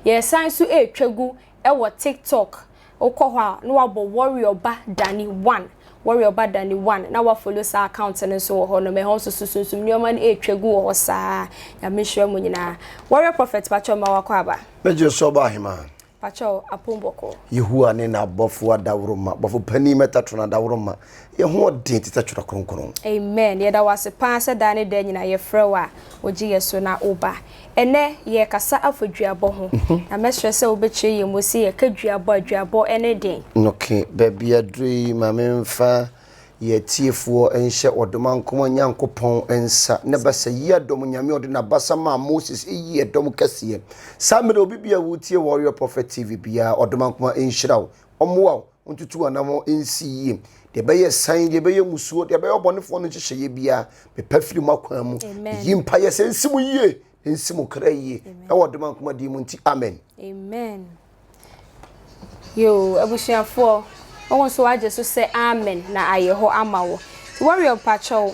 Ye san so etwagu e wo TikTok okohwa no wabo warrior ba dani 1 warrior ba dani 1 na wa follow sa account ne so ho no me ho so susum nioma na etwagu wo saa ya me hwɛ mu nyina warrior prophet pacho ma wakɔ aba meje so ba hima pacho apomboko Yehuwa ne na bofo adawroma bofo pani metato na adawroma ye ho den tita twura kronkron amen ye da wase pan se da ne da nyina ye frewa oji yeso na oba ene ye kasa afoduabo ho na mesre se obekye ye mosi ye kaduabo ene den okay baby adri mamemfa ye tiefo enhye odomankom nyankopon ensa ne basa yi adom nyame ode na basa ma Moses yi adom kase samre obi bia wutie warrior prophet TV bia odomankom enhyiraw omoa ontutu anamo ensi yi de beye san de beye musuo de beye obonefo no hyehye bia pepafiri makwan mu yimpa ye sensimu yie ensimu kraye e odomankom di mu nti amen amen yo abusuafo Owo so waje so say amen na ayeho amawo warrior pacho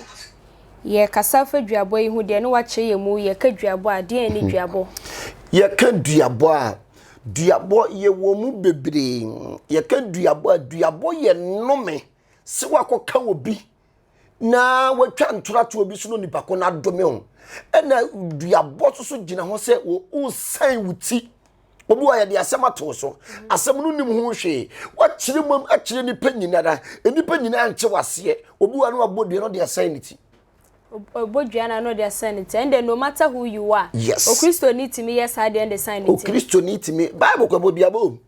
ye kasafa duabo yi hu de no wache ye mu ye ka duabo a de ani duabo ye ka duabo ye wo mu bebre ye ka duabo ye nome se wakoka obi na watwa ntorato obi so no nipa ko na dome ho ena duabo so gina ho se wo usan wuti obi wa ye de asema to so asem no nim ho hwe wa kire mom a kire ni panyinara enipa nyina anche wase obi wa no abodue no de asanity obodua na no de asanity and no matter who you are yes. O Christo need to me yes I the sanity O Christo need to me Bible ko duabo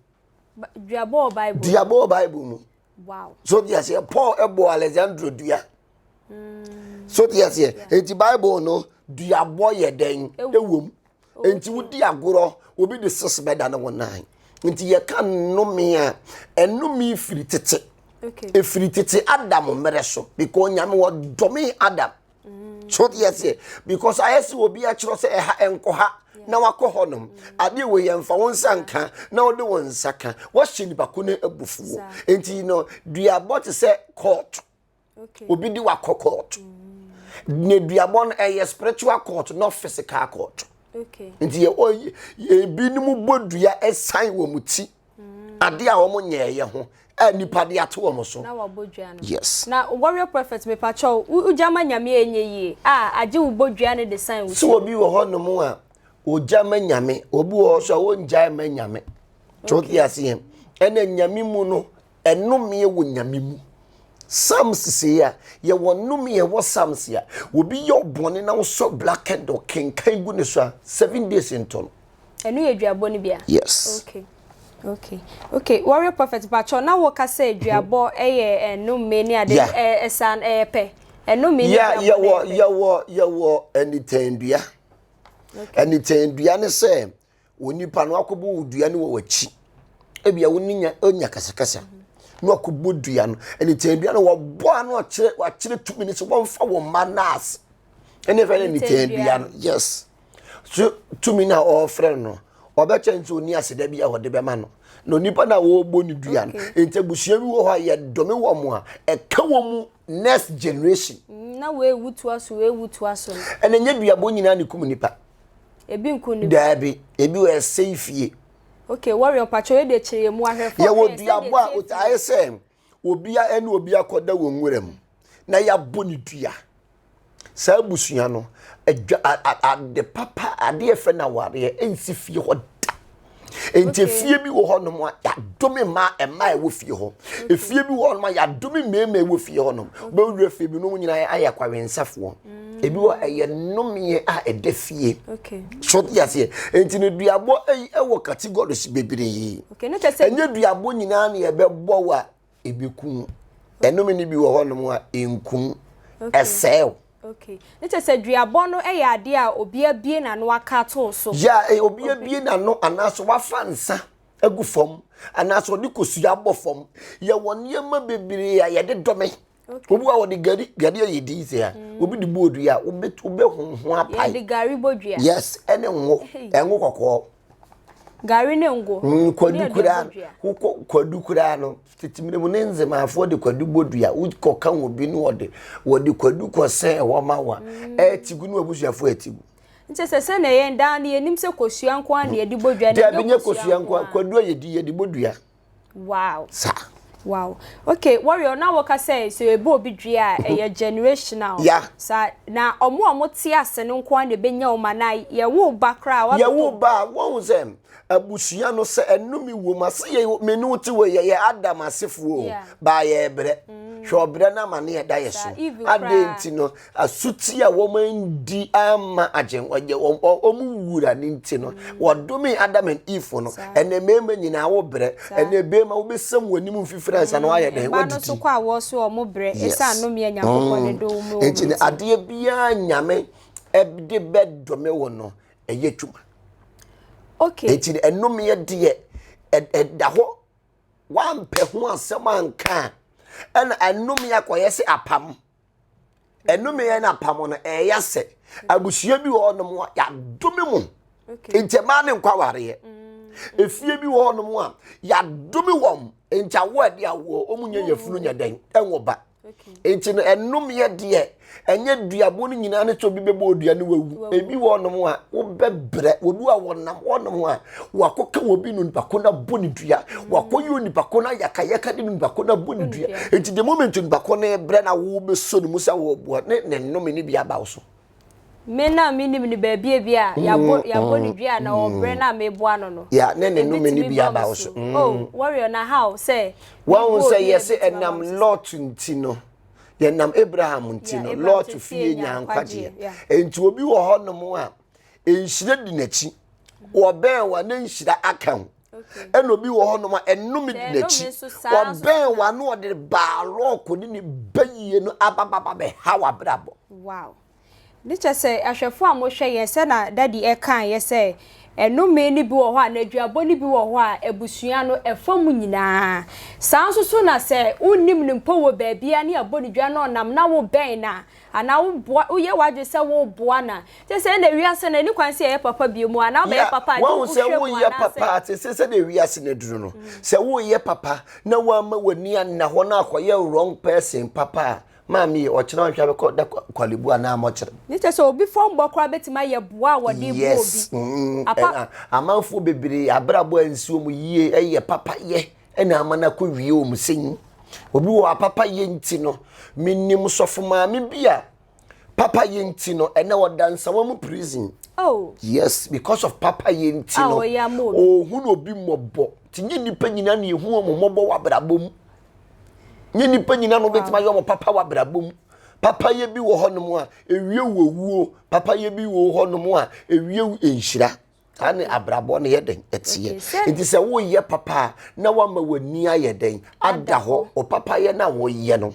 Bible mu wow so they say Paul ebo Alexander dua so they say enti Bible no duabo ye den ewom enti wudi agoro obi de sesbeda na wonan nti ye kan no me a enumi firi tete okay e firi tete Adam mere so because nyame wo domi Adam so yes because I see obi a kiro se eha enko ha na wakọ honom ade we yemfa won sanka na ode won saka wo hye ni bako na abufuo enti no duabo te se court okay obi di wakọ court ne duabo no e spiritual court not physical court okay nti ye binumu bodua esan wo muti ade a wo mo nyeye ho nipa de ato wo so na wabodua no yes na warrior prophet me pacho ujama nyame enye age wo bodua ne design wo so obi wo honom a ojama nyame obi wo so wo njai ma nyame choti asem ene nyame mu no enome wo nyame mu Psalms say ye wonum ye wo Psalms ya obi ye obone na wo so black and kenkan gu ne so 7 days into enu ye duabo ni bia yes okay warrior prophet pacho na wo ka say duabo eye enum ni ade esan pe enum ni ye wo enitendua okay enitendua ne say onipa no akobo udua ne wo wachi ebia woninya onya kasakasa no akobodua no ene tendua no wo bo ano wa kire 2 minutes wo mfa wo manas ene fa ene tendua no yes so 2 minutes o friend no obeche nti oni aseda bia wo de be ma no no nipa na wo bo ni dua no ente busua bi wo ho ye dome wo mo a e ka wo mu next generation na we wutu aso ene nya dua bo nyina ne kum nipa ebi nkunu dabi ebi we safety okay warrior pacho e de chire mu ahwefo ya wo duabo a utai se obia ene obia koda wo nwuram na ya bo ni dua sa busua no de papa ade efe na ware ensi fie ho da enti fie bi wo ho no ma ya domi ma ema e wo fie ho efie bi wo no ma ya domi meme wo fie ho no ba wura fie bi no nyina aya kwawensafo ebi wo eye nomie a ede fie okay so yase enti ne duabo wo categories bebre okay no tese enye duabo nyina na ye bebo wa ebekun enomi ni bi wo ho no ma enkun esel okay no tese duabo no eye ade a obia bie na no aka to so ya obia bie na no anaso wafansa agu fom anaso de kosu abo fom ye wonye ma bebre a ye de dome obi wa wodi gari yedi se ya obi di bodu ya obe honho apai ya di gari bodu ya yes ene enwo kokko gari ne ngo kwadu kura no titimire mu nenze ma afo de kwadu bodu ya ukoka obi no wodi kwadu ko se wo ma wa etigu no abusuafo etigu nti se na ye ndan na yenim se kosua nko an na ye di bodua na de binye kosua nko kwadua ye di bodua. Wow. Sa. Wow. Okay, warrior now waka say so ebo obi dua e generational. Yeah. Sa na omo te ase no nko an na benya o ma na ye wo ba kra wa. Ye wo ba won sem abusua no se enumi wo ma se ye menu ti wo ye Adam asefo ba ye bre. Hwe obre na ma na ye da ye so. Adenti no asuti a wo man di ama agen omu wura ni nti no wodome Adam and Eve no ene mema nyina wo bre ene bema wo besam wani mu fifransa no aye den waditi ba no so kwa wo so omo bre esa no me anyakopɔ ne do mu enti ne ade bia nyame ebde bedome wo no eye twuma. Okay. Enti enome ye de da ho wampe ho asɛm anka and enome akoye se apam enome ye na apam no eya se abusua bi wo no mo ya dome mu. Okay. Enti ma ne nkwa ware efie bi wo no mo a ya dome wom enti awo de awo omunye yefunu nya den enwo ba. Okay. Enti no enome ye de enye duabo no nyina ne to bi bebo dua ne wawu ebi wo no mo a wo bebre obi a wonam wo no mo a wakoka obi no nipako na boni dua wakoyo nipako na yakayaka de nipako na boni dua. Enti the moment nipako na bre na wo be so no musa wo bo ne nnome ni bia ba wo so me na minim ni ba bia ya boni dua na obre na me bo ano no ya ne nnome ni bia ba wo so. Oh warrior na how say one say yes enam lot ntino yenam Abraham ntino lot fie nyankwaje enti obi wo ho no mo a enhire di nachi wo ben wa na nhira akan eno bi wo ho no ma enum di nachi wo ben wa no de ba rock ni bayiye no abababa be hawa brabo. Wow. Niche say ahwefo a mo hwe yen se na daddy e kan ye say enome ni bi wo ho a na aduabo ni bi wo ho a ebusua no efam nyina sanso so na se unnim ni mpo wo baabia ne aboni dua no nam na wo ben na ana wo ye wadwe se wo boa na te se na wiase na ni kwan se ye papa bi mu ana ba ye papa wo se wo ye papa te se na wiase na duru no se wo ye papa na wo ama wani na ho na akoye wrong person papa mami o chira nhwa be ko da kwalibu ana mo chira ni te se obi fom bokra betima ye boa wode bu obi apa amanfo bebere abrabo ansuo mu yie eye papa ye ena amana ko wie o musen obi wo papa ye nti no minnim sofoma me bia papa ye nti no ena wodansa wa mu prison. Oh yes, because of papa ye nti no oh hu no obi mobo tinye nipa nyina na ehu o mobo wa brabo mu nyini panyina no betima yo mo papa wa brabom papa ye bi wo honom a ewie wowuo papa ye bi wo honom a ewie enhira ane abrabo ne yeden etie enti se wo ye papa na wa ma wani ayeden ada ho o papa ye na wo ye no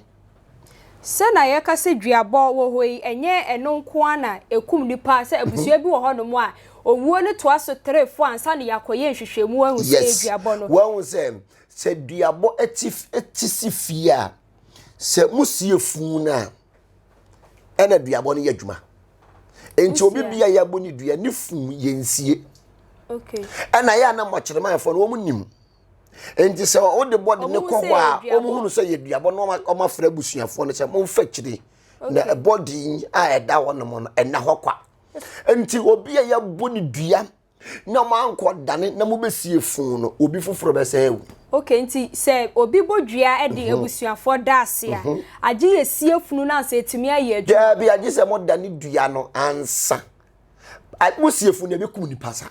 se na ye ka se duabo wo hoi enye eno nko ana ekum nipa se abusua bi wo honom a owuo ne to aso 3 4 ansa ne yakoye nhwehwemu ahu se duabo no wo se duabo etisi fia se musie funa ena duabo ne yadwuma enti obi bia ya boni dua ne fun yensie. Okay. Ena ya na mokyerema afo no wo nim enti se o de body ne kwo a o mu hunu se ye duabo no o ma fra busuafo no se mo fa kyire na body a eda wono mo no ena hokwa enti obi ya boni dua na manko dane na mo besie fun no obi foforo be se ewu. Okay, nti se obi bodua e de abusuafo daase a age ye sie funu na se etimi aye adu ja bi age se mo dane dua no ansa a mo sie funu be kum nipa sa.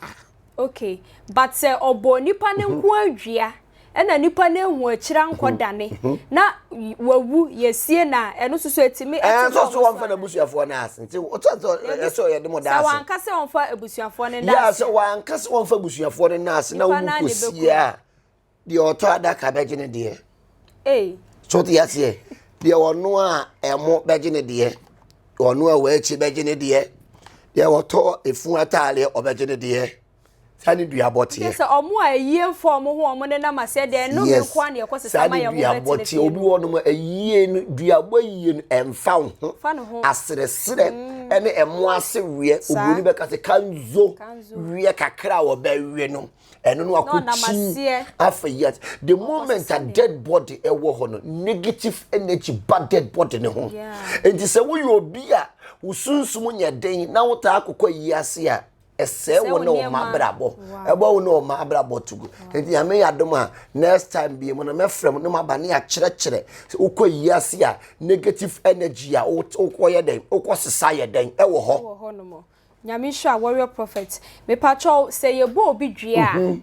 Okay, but se obo nipa ne nko adua ena nipa ne hu akira nkodane na wawu ye sie na eno soso etimi so wonfa na abusuafo na ase nti so ye de mo daase. Sa wanka se wonfa abusuafo ne daase. Ya so wanka se wonfa abusuafo ne na ase na wu kosia de oto adaka beje ne de so te yase de ono a emo beje ne de ono a wachi beje ne de oto efu atale obeje ne de sani duabote yes omo a yie form ho omo ne na mase de no me kwa ne ekosesama ya mo beti obi wono mo ayie no duabo yie no emfa ho asresre ene emo ase wie obuni be kase kanzo wie kakra wo ba wie no eno no akuchi afayet the moment a dead body ewo ho no negative energy bad dead body ne ho enti se wo yo obi a usunsum nya den na wota akokɔ yiase a ese wo no mabrabo ebo wo no mabrabo tugu enti ame yadom a next time bi mo na mefrem no mabane a kyerɛ ukɔ yiase a negative energy a ukɔ ye den ukɔ sesa ye den e wo ho no mo nyame hwa warrior prophet me pacho say ye bo obi dua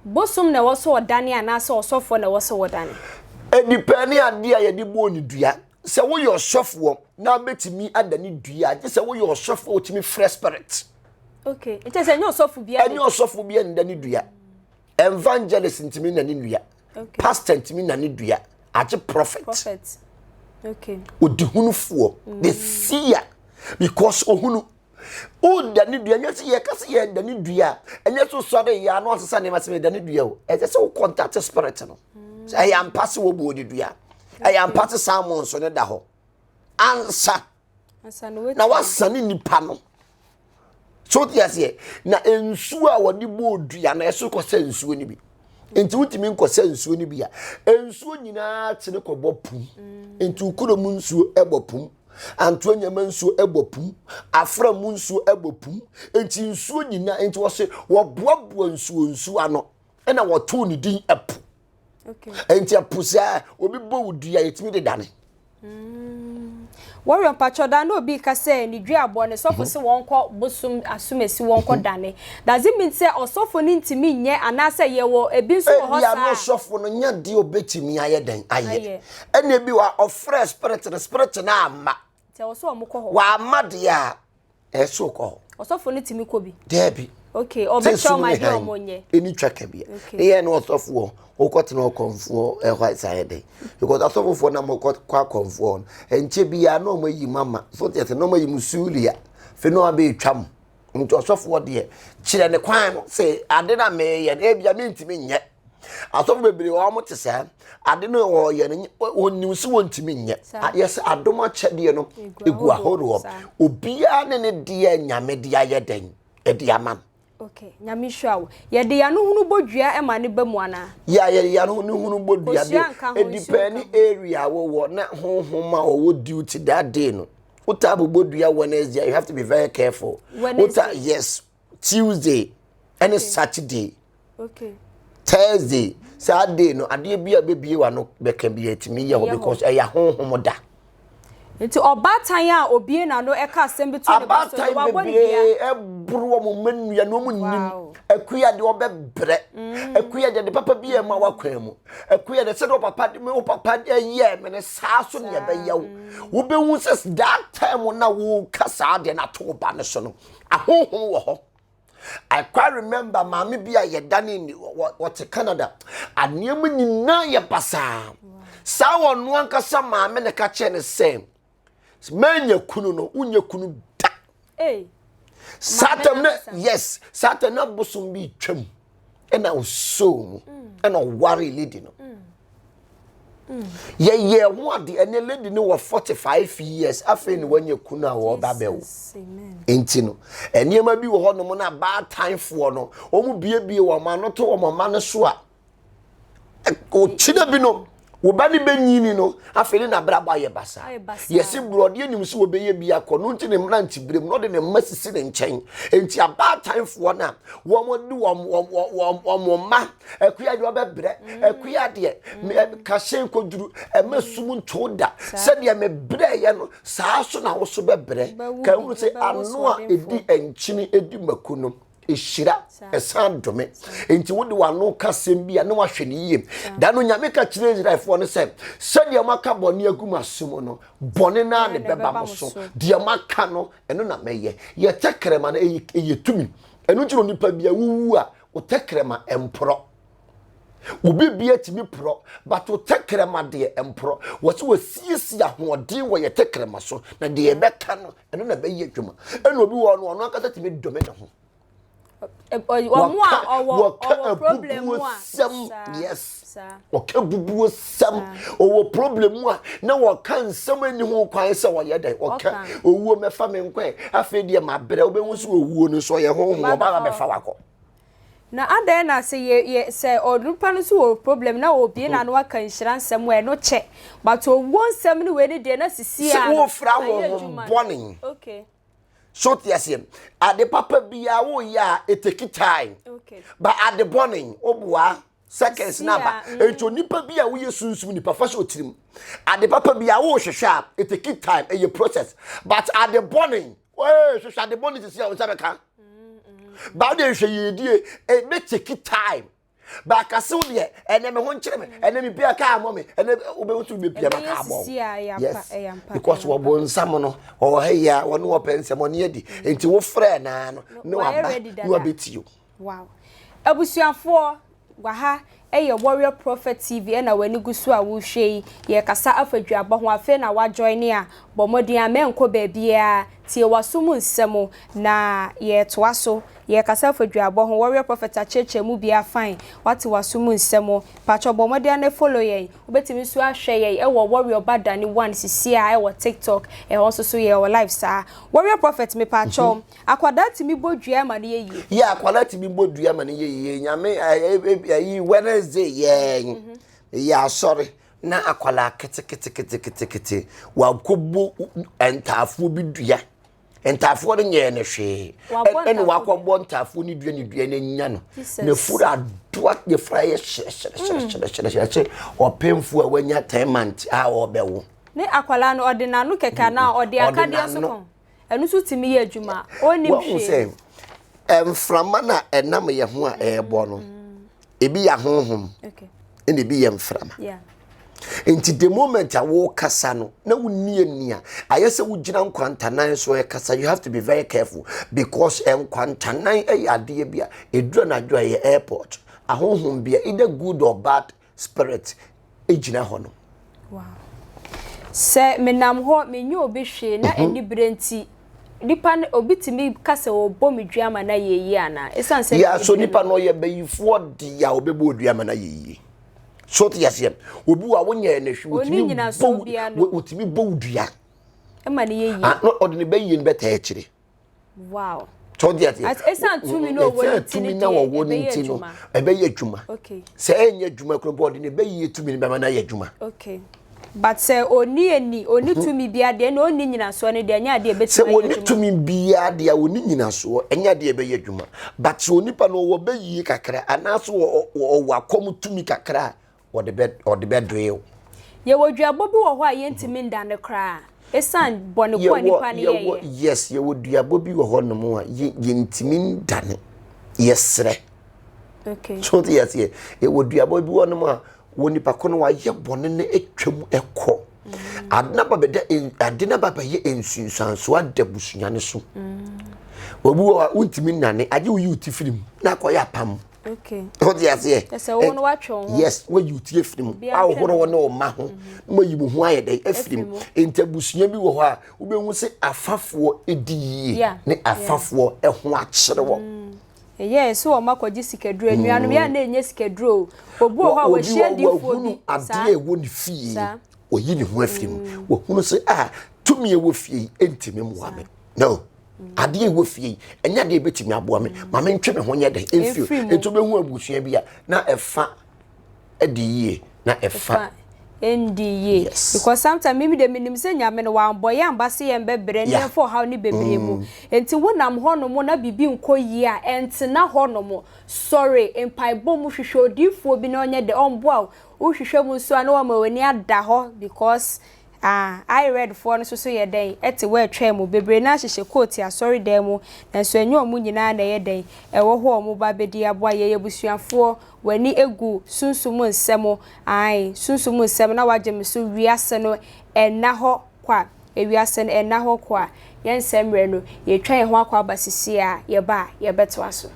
bosum na woso odane anase osofo na woso wodane edipani ade a ye di bo ni dua se wo ye osofo na betimi adani dua je se wo ye osofo otimi fresh spirit. Okay, it is a new soft bia. A new soft bia in the Nidia. Evangelist in Timina Nidia. Pastor in Timina Nidia. As a prophet. Prophet. Okay. Would the Hunu for the seer because Ohunu. Oh, the Nidia, yes, ye can see the Nidia. And yet, so sorry, you are not a son, must be the Nidia. It is so contact spirit. I am passing body, dear. I am passing someone so that the answer. Now, what's son in the panel? So tiase na ensu a wodi bodua na eso kose ensu ni bi enti wutimi nkose ensu ni bi a ensu nyina tene kobopum enti ukuro mu nsu ebopum anto nyama nsu ebopum afra mu nsu ebopum enti nsu nyina enti wo se wo boaboa nsu ano na wo to ni din epu. Okay, enti apusa obi bo wudua yetimi de dane warrior pacho da no bi ka say ni dua abo ne sofo se wonko bosum asumesi wonko dane does it mean say osofo ni ntimi nye anase ye wo ebi nso ho sa ya no sofo no nya de obetimi aye den aye ene ebi wa of fresh spirit na ama te oso omko ho wa amade ya eso ko osofo ni timi ko bi debi. Okay, obecho ma de omonye eni twaka bia ye no osofo okotena okonfo ehwa side because asofo na mokot kwa konfo enche bia na omayi mama so tete na omayi musulia fe no abe twam nti osofo de kire ne kwan no say ade na me ye na bia me ntimi nye asofo bebere wo mo tese ade no wo ye ne onim se wontimi nye yes adoma chede no egu ahoro obia ne de nyame de aye den e de amam. Okay, nyami hwa ye de ya no hunu bodua e ma ne bamu ana ya no hunu bodua de e depend area wo na honhoma wo duty that day no utabu bodua Wednesday you have to be very careful. Yes, Tuesday and Saturday. Okay, Thursday Saturday no ade bia bebie wa no be kan bi etimi ye ho because e ya honhom da nti obatan a obie na no e ka asem bitu ne ba so wa boni bia e buru mo manua no mu nim akuya de obebre akuya de papa bia ma wakwan mu akuya de se do papa de me papa ye me ne saa so ne be yawo wo be hu se that time na wo kasa de na to ba ne so no ahonhom wo ho. I quite remember mama bia ye dane what Canada aniam nyina ye basa sa wonu ankasa mama ne ka che ne same menya kunu no unya kunu da Satan yes Satan na bosum bi twam ena oso ena worry lady no ye ho ade ene lady no wa 45 years afa ni wanya kunu a wo babewo enti no eniema bi wo ho no na bad time for no omu biebie wo ma no to wo ma no so a o china bi no wo ba ni benyini no afeli na braba ye basa yesi brode enim so wo beye bia ko no nti ne mranti brem no de ne masisi ne nchen enti aba time for na wo mo di wo ma akuya de obebre akuya de ka hyen koduru emasum ntoda se de me bre ye no saa so na wo so bebre ka hu se ano a edi enchini edi makuno eshira esan dome enti wodi wano kasem bia na wahwe ne yiem da no nyame ka kire Israelfo no se de maka bone aguma som no bone na ne beba mo so de maka no eno na meye ye tekrema na eyetumi eno jiro nipa bia wuwu a o tekrema empro obi bia timi pro but o tekrema de empro wo se wasiesi ahoden wo ye tekrema so na de beka no eno na beye adwuma eno obi wo no akata timi dome ne ho problem yes waka bubuo sam owo problem a na waka nsam ani ho kwan se wo ye den waka owuo mefa me nkwan afa die mabre obehu so owuo no so ye ho ho ba befa wako na ada na say ye say odrupa no so problem na obi na no aka nhira nsem we no che but owo nsem no we ne de na sisi a wo fra wo bonning okay so tiasem ade papa bia wo ya it take time okay but ade bonning obua seconds number ento nipa bia wo ye sunsum nipa fa so tirim ade papa bia wo hwehwa it take time a process but ade bonning hwehwa ade bonning sisi a wo sabeka but they hwe yedie e take time ba kaso de ene me ho nkire me ene me bia ka amo me ene obehutu me bia maka amo yes because wo bo nsam no o heya wo no pensem oni edi enti wo frɛ na no ne wa ba no abetio wow abusuafo gwa ha eye Warrior Prophet TV na wani gusu a wo hwei ye kasa afadwaba ho afi na wa join a bomodin amenko ba bia tie wasum nsem na ye toaso ye kasa afadwaba ho Warrior Prophet acheche mu bia fine wati wasum nsem pacho bomodin na follow ye obetimi su ahwe ye e wo Warrior badani 1 sisi a e wo TikTok e also so ye wo live sa Warrior Prophet me pacho akwada timi bodua ma ne ye ya akwada timi bodua ma ne ye nyame ayi Wednesday yeah sorry na akwala kete wa kobo entafu bi dua entafu no nye ne hwe ene wa kobo entafu ni dua ne nya no na fura doa ye fraye shere opemfu a wanya 10 months a obewo ne akwala no odina no keka na odi akade so kon enu so timi ye adwuma oni hwe emframa na enam ye ho a ebo no ebi ya honhom okay ene bi ye mframa yeah enti the moment a wo kasa no na wonni ania ayese wo gina nkwantanan so e kasa you have to be very careful because nkwantanan e ade bia edura na dwa ye airport ahonhom bia either good or bad spirit e gina ho no wow se menam ho menyo obi hwe na eni brenti nipa obitimi kasa obo medua na yeyi ana esanse ya so nipa no ye bayifo dia obebo odua na yeyi so te yasem obi wa wonya na hwi otimi bo odua e ma ne yeyi no odine bayi ne beta akire wow so dia te esan tumi no tumi na wo woni ti no e bayi adwuma okay se enya adwuma kro bo odine bayi tumi ne be na ye adwuma okay but say oni tumi bia de na oni nyina so ne de nya de betima se oni tumi bia de oni nyina so enya de be yadwuma but so nipa no wo bayi kakra anaso wo wakom tumi kakra wo de be doe ye woduabo bi wo ho a ye ntimi nda ne kra esan bone ko nipa ne ye yes ye woduabo bi wo ho no mo a ye ntimi nda ne yesre okay so yes ye woduabo bi wo no mo a woni pakono wa ye bone ne etwam ekọ adna baba ye ensunsanso adabusunyane so obu wa untimi nane aje wo yuti film na akoya pam okay what you say yes wo no watcho yes wo yuti film ahoro wo ne o ma ho mo yibu ho ayede afrim entabusunya bi wo ho a wo behu se afafo ediyi ne afafo eho akere wo yes so makoji sikedro anuanu ya na enye sikedro obu ho a wo hie difo bi ade ewo ni fie oyi ni ho afim wo hunu se tumi ewo fie entimi muame no ade ewo fie enya de betimi aboa me ma me ntwe me ho nye de enfio ento be hu abusua bi a na efa ediye na efa NDA because sometimes maybe the minim say nyame no wan boy ambase ye bebre ne for how ni bebre mu enti wonam hono mo na bibi nkoyi a enti na hono mo sorry empaibo mu hwehwe odifo bi na onye de onboa wo hwehwe mu so na wo ma wani ada ho because I read for no so ye den eti we twa mu bebre na hyehye coat ya sorry dem mu na so enyo mu nyina na ye den e wo ho mu ba bedi aboa ye yebusuafo wani egu sunsumu nsemo sunsumu nsem na wagem so wiase no enna ho kwa ewiase no enna ho kwa ye nsemre no ye twa ye ho akwa basisi a ye ba ye beto aso.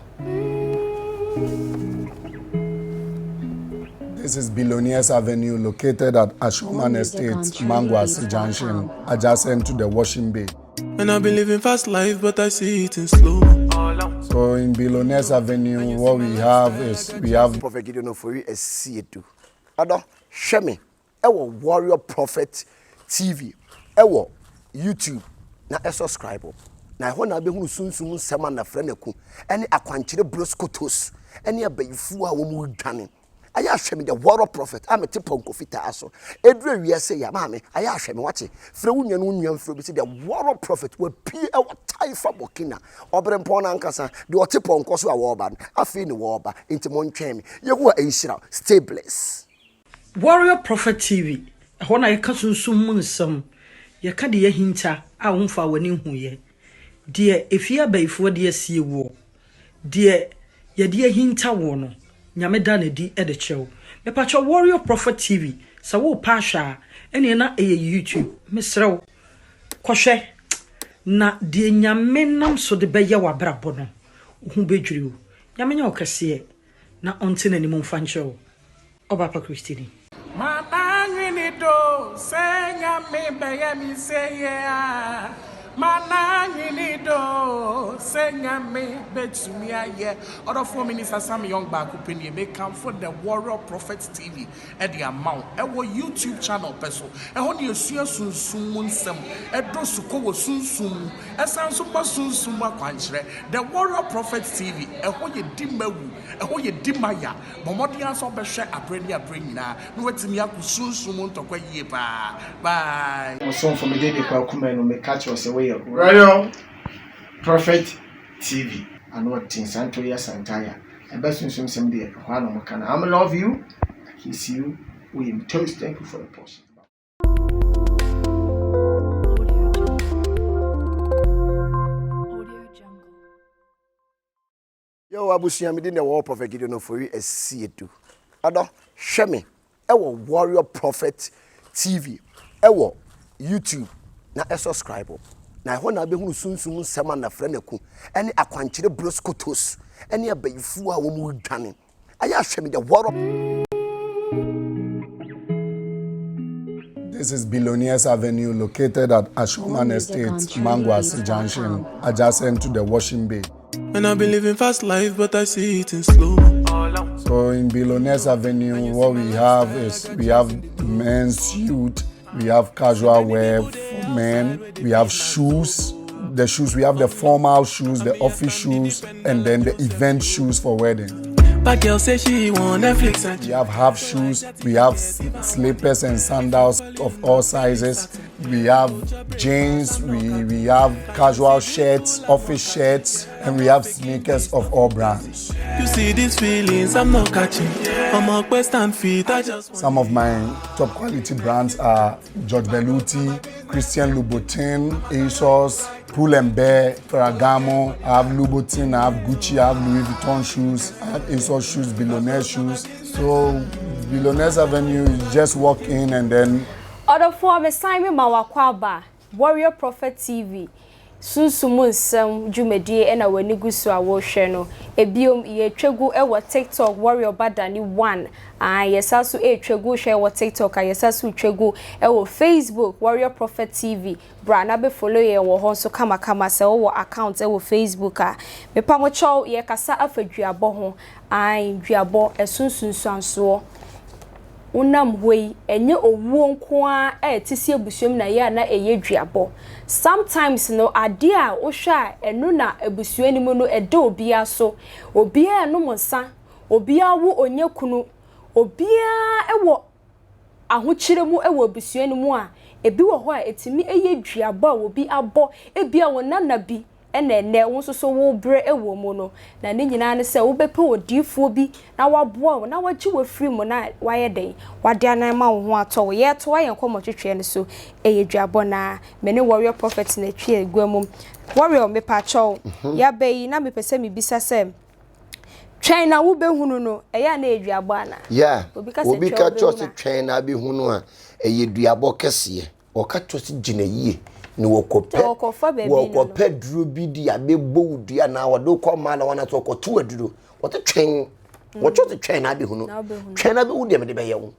This is Billionaires Avenue, located at Ashoman Estate, Mangwasi Junction, adjacent to the washing bay. And I've been living fast life, but I see it in slow. So in Billionaires Avenue, what we have is Prophet Gideon for you see it too. Ado, share me. Ewo Warrior Prophet TV. Ewo YouTube. Na subscribe. Na ho na be hunu sunsun nsema na frɛ na ku. Ene akwankyere broskotos. ɛne abayifu a wo mu dwane aya ahwɛ me the war prophet am te ponko fitaa so edure wiase ya maame aya ahwɛ me wate frɛ wo nua no nua mfrɛ bi se the war prophet wa pie e wa taifa bokina obre mpon na nkasa de o te ponko so a wo ba afi ne wo ba enti mo ntwɛn me yehu a ehira stay blessed. Warrior Prophet TV ɛhɔ na yɛka sunsum mu nsɛm yɛka de yɛhinta a womfa w'ani hu yɛ de efia baifo de asie wo de yɛde yɛhinta wo no nyame da na di de kyɛw mepacho Warrior Prophet TV sa wo pa hwa ɛne na YouTube mesrew kɔhwɛ na de nyame nam so de bɛyɛ w'abrabɔ no hu bedwiri wo nyame nya okase na onte na nim mfa nkyɛw Obapa Christine Manangini do senya me beye mi seye Manangini do senya me betumi aye other 4 minutes as some young back opinion may come for the Warrior Prophet TV at the amount YouTube channel person e ho ne esua sunsum nsem e do suko wo sunsum e san so ba sunsum akwankyere the Warrior Prophet TV e ho ye dimawu e ho ye dimaya bomodi aso be hwe apreni nyina no watimi akusunsum ntokwa yie pa bye so for me dey kwa kuma no me catch us away Warrior Prophet TV and what things Santo ya Santaya and best sunsum sem dey ho na mo kana I love you kiss you we am toast thank you for the post. Yo abusia me dey the Warrior Prophet Gideon for you asiedu ado hwe me e wo Warrior Prophet TV e wo YouTube na subscribe na ho na be hunu sunsum nsema na frɛ naku ene akwankyere broskotos ene abayifu a wo mu dwane aya hwe me the Warrior. This is Billionaires Avenue, located at Ashoman Estate, Mangwasi Junction, adjacent to the washing bay. And I've been living fast life, but I see it in slow. So in Billionaires Avenue, what we have is we have men's suit, we have casual wear for men, we have shoes. The shoes, we have the formal shoes, the office shoes, and then the event shoes for wedding. But girl say she want Netflix and We have half shoes, we have slippers and sandals of all sizes. We have jeans, we have casual shirts, office shirts, and we have sneakers of all brands. you see these feelings I'm not catching. I'm a quest and feet. I just Some of my top quality brands are George Belluti, Christian Louboutin, ASOS, Pull and Bear, Ferragamo. I have Louboutin, I have Gucci, I have Louis Vuitton shoes, I have ASOS shoes, Billionaire shoes. So Billionaires Avenue, you just walk in and then Other form assignment mawakwaba Warrior Prophet TV sunsumu nsem dwumedie ena wani gusu a wo hwe no ebiom ye twegu e wo TikTok Warrior Badani 1 yesaso e twegu hwe wo TikTok yesaso twegu e wo Facebook Warrior Prophet TV bra na be follow ye wo ho so kama se wo account e wo Facebook a me pa mo chow ye kasa afaduabo ho duabo esunsunsuanso unam hoi enye owuo nko a etisi ebusuam na ye na eye duabo sometimes no ade a wo hwa enu na ebusuani mu no ede obia so obia eno monsa obia wo onye kunu obia ewo ahokyere mu ewo ebusuani mu a ebi wo ho a etimi eye duabo a obi abo ebia wonana bi ene wo so wo bre ewo mu no na ne nyina ne se wo bepe odifuo bi na waboa na waji wo free mu na waye den wade anan ma wo ho ato ye to ayen komo twetwe ne so eyedwabo na me ne Warrior Prophet na twe egwamum Warrior me pa chow ya beyi na me pese me bisa se twen na wo behunu no eya na edwabo ana Yeah obi ka chose twen na behunu a eyeduabo kese o ka chose gina yie ni wokope duro bi di abebo udua na wado koma na wana to koto aduro wote twen wo chote twen na behunu twen na be wudi me de be yewo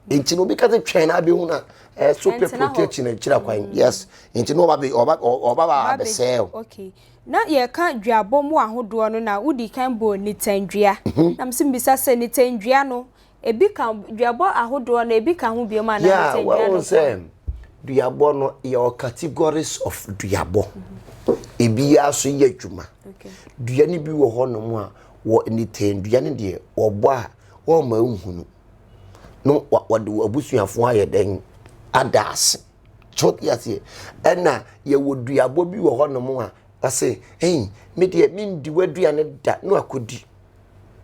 enti no bi ka twen na behunu na super protection na kira kwan yes enti no oba be sell okay na ye ka dwabo mu ahodo no na wudi kan bo ni tandua na msimbisa se ni tandua no ebi kan dwabo ahodo no ebi kan ho bioma na tandua no duabo no your categories of duabo ebi aso ye adwuma dua ni bi wo ho no mu a wo anything duane de obo a wo ma nhunu no wode abusuafo aye den adas chot yase ena ye woduabo bi wo honom a ase hey me de me ndi waduane da no akodi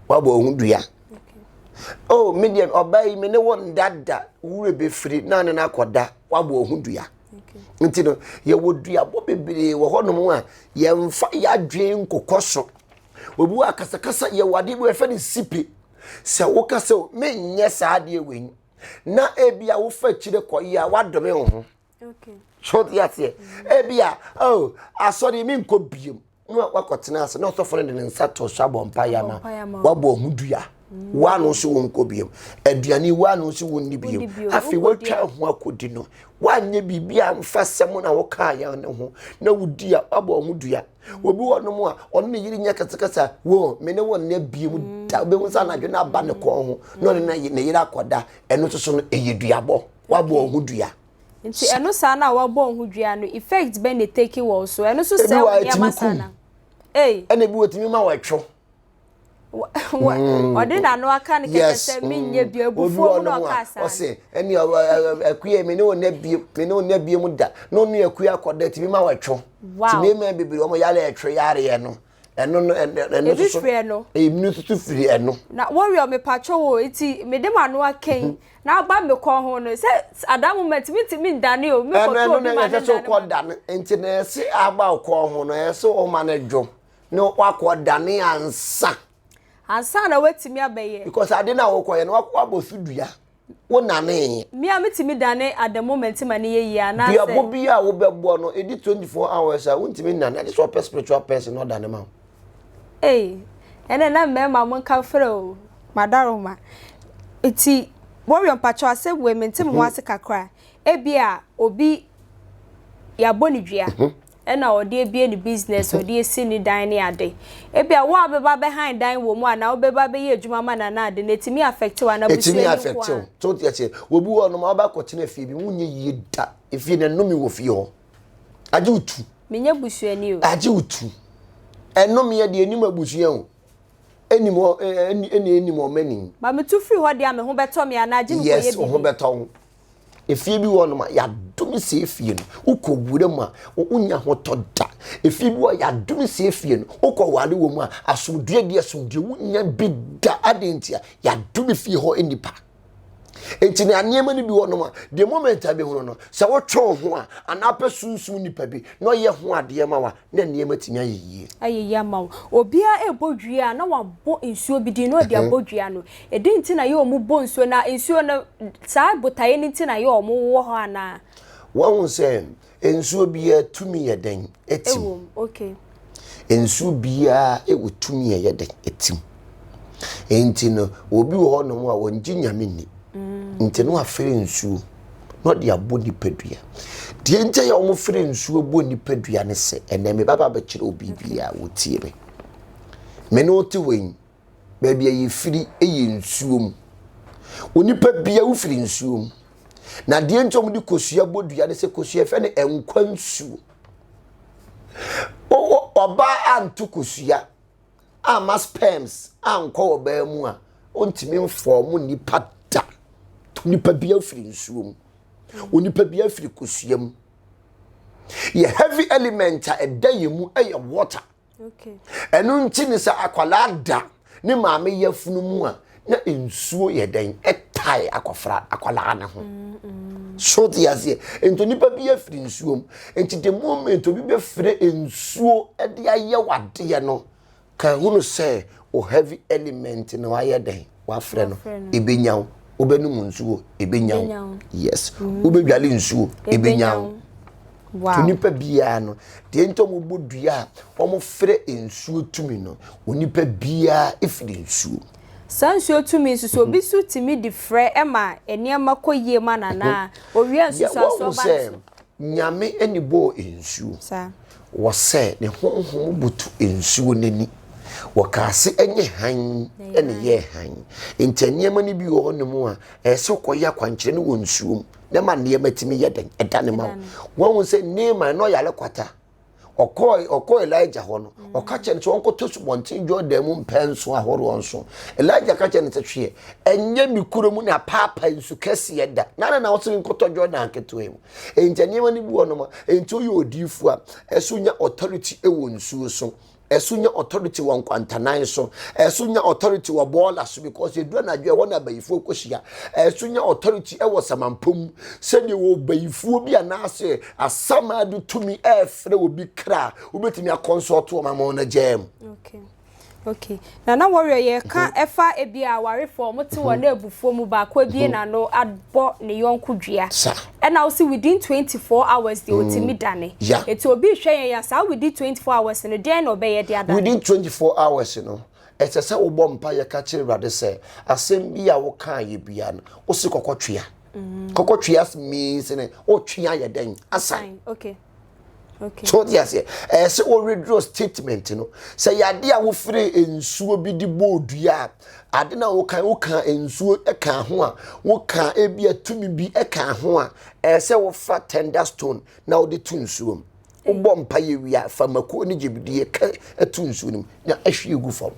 wabo ohun dua oh me de obai me ne won dada wure be free na ne na akoda wabo ohun dua nti no ye woduabo bebere wo honom a ye mfa ya dwen nkokoso obu akasakasa ye wade bo efe ne sipe se wo kase me nye saade wen na ebia wo fa kire koya wadome ho okay short yase ebia oh asori mi nko biem no wakotena ase no so for ne nsa to swabo mpa ya ma wabo hudua wanu so nko biem aduani wanu so wonni biem afi watwa ho akodi no wanye bibia mfasem na wo ka ya ne ho na wudia wabo hudua obi wono a ono ne yiri nya katakasa wo me ne won na biem da be hunsa na dwe na ba ne ko ho no ne yiri akoda eno so no eyeduabo wabo hudua nti eno sa na wabo hudua no effect be ne take wo so eno so se ya masana ene bi wotimi ma watwo ode na no aka ne kekese minye bi abufuo no akasa ose eni akuye me ne wona bie mu da no no akuye akoda timi ma watwo timi ma bibiri omo yale etwe yare ye no eno so enu tutu firi eno na warrior me pacho wo eti me de ma no aken na ba me ko ho no se adam moment mi ndane o me ko to bi ma na so ko dane enti na se agba ko ho no e so o ma na dwo no wakọ dane ansa na wetimi abeye because ade na wo koye no wakọ fidua wo nane mi a metimi dane at the moment ma ne yeyia na se dia bo bia wo bebo no edi 24 hours a wontimi nane ade so spiritual person no dane ma ene na mema mo ka frɛ madaroma eti warrior pacho ase we mentem ho ase kakra ebia obi ya boni dua ena odi ebie ni business odi esi ni dan ni ade ebia wo abeba behind dan wo mu ana obeba be ye adwuma ma na ade netimi affect wa na busu etimi affect so tiache wobi wo no ma ba kotena fie bi munye yie da efie na nomi wo fie ho aje utu menye busu ani o aje utu enomi ye de enim abusu ho enimo enimo mani ba metu free ho de a me ho beto me ana aje me koye bi yes ho beto efie bi wo no ma ya dumi se efie no ukobure mu a unya ho toda efie bi wo ya dumi se efie no ukowale wo mu a asomdue de asomdue unya bida adentia ya dumi fie ho enipa enti na anema ni bi wo no ma the moment abi ho no se wo twon ho a anape sunsun nipa bi no ye ho ade ma wa na anema timi ayeye ma obia ebodwie a na wabo nsuo bi di no de abodwie no edinti na ye omu bo nsuo na nsuo no saa botaye ni ti na ye omu wo ho ana won se nsuo bi tumi ye den etim okay nsuo bia tumi ye den etim enti no obi wo ho no mu a wonji nyame ni nti no afere nsuo no de abo nipadua die nte ya omo fere nsuo bo nipadua ne se ene me baba ba kire obi bia wotie me no te wen ba bia ye firi eye nsuo mu onipa bia wo firi nsuo mu na die nte omo de kosua bodua ne se kosua fe ne enkwa nsuo oba antu kosua ama sperms anko oba mu a ontimi mform nipa da nipa bia firi nsuo mu onipa bia firi kosua mu ye heavy element a edaye mu eye water okay enu nti ni sa akwala da ni maame yafunu mu a na nsuo ye den etai akofra akwala na ho so tiasie ento nipa bia firi nsuo mu enti the moment obi be fire nsuo ede aye wade no kan hunu se o heavy element no aye den wa fire no ebenyaw obenum nsuo ebenyaw yes obedwale nsuo ebenyaw wow tunipa bia no de entom obodua omo fere nsuo tumi no onipa bia efiri nsuo sansuo tumi nsuo obi su timi di frɛ ema eniema koyie ma nana owia nsuo so ba nyame eni bo nsuo sa wo se ne honhom butu nsuo nani wakase enye han ene ye han inteniema ni bi wo no mu a eso koya kwankire ne wonsuom na ma ne matimi yeden edane ma won se nema no yale kwata okọ Elijah ho no okache ne so onko to subonten Jordan mu mpenso ahoro nso Elijah kache ne tetwe enye mikuromu na papa nsu kase yeda na wo se nkoto Jordan keto emu enjaniema ni bi wono ma ento ye odifu a esunya authority ewo nsu so esunya authority wa nkwantanan so esunya authority wa bola so because edu na adwe wona bayifo koshia esunya authority ewo samampom sede wo bayifo bi anase asama du tumi efre obi kra obetimi aconsult wo mama na jam. Okay. Na warrior ye ka efa ebia ware for mo te wona ebufuo mu ba kwa bie na no adbo ne yonko dua and now see within 24 hours the otimi dane eti obi hwe ya sa within 24 hours no den no be ye de ada within 24 hours no etese wo bom pa ye ka kire brade se asem bia wo kan ye bia no wo se kokotwea kokotwea means ne o twea ye den asan. Okay. So yes, say we withdraw statement no. Say yade a wo free ensuo bi di bodua. Ade na wo kan ensuo e kan ho a, wo kan e bi atumi bi e kan ho a, say wo fa tender stone na wo de tu nsuo. Wo bom pa ye wi a fa mako ni jebidi e ka etu nsuo nim. Na ahwe egu fam.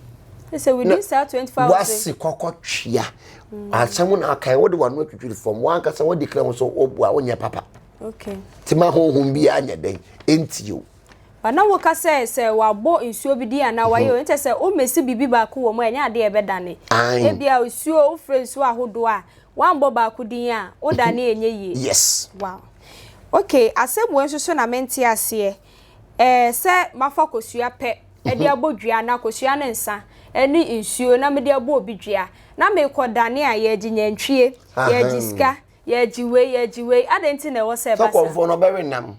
Say within 24 hours. Wasi kokotwea. Asamu na kai wo de wano twitwiri fam. Wan ka say wo declare so obua wo nya papa. Okay. Tima honhom bi anya den entio. Bana wo ka say wa bo nsuo bi di ana wa ye ente say o mesi bibi ba ko wo mo enya de e bedane. E bia nsuo o fre nsuo ahodo a wan bo ba ko din a o dane enye ye. Yes. Wow. Okay, asem wo nso na mente ase say mafa kosua pe e de abodua na kosua ne nsa eni nsuo na me de abo obi dua na me ko dane a ye ginyantwie ye giska ye jiwe adenti na wo se ba so konfo no be nam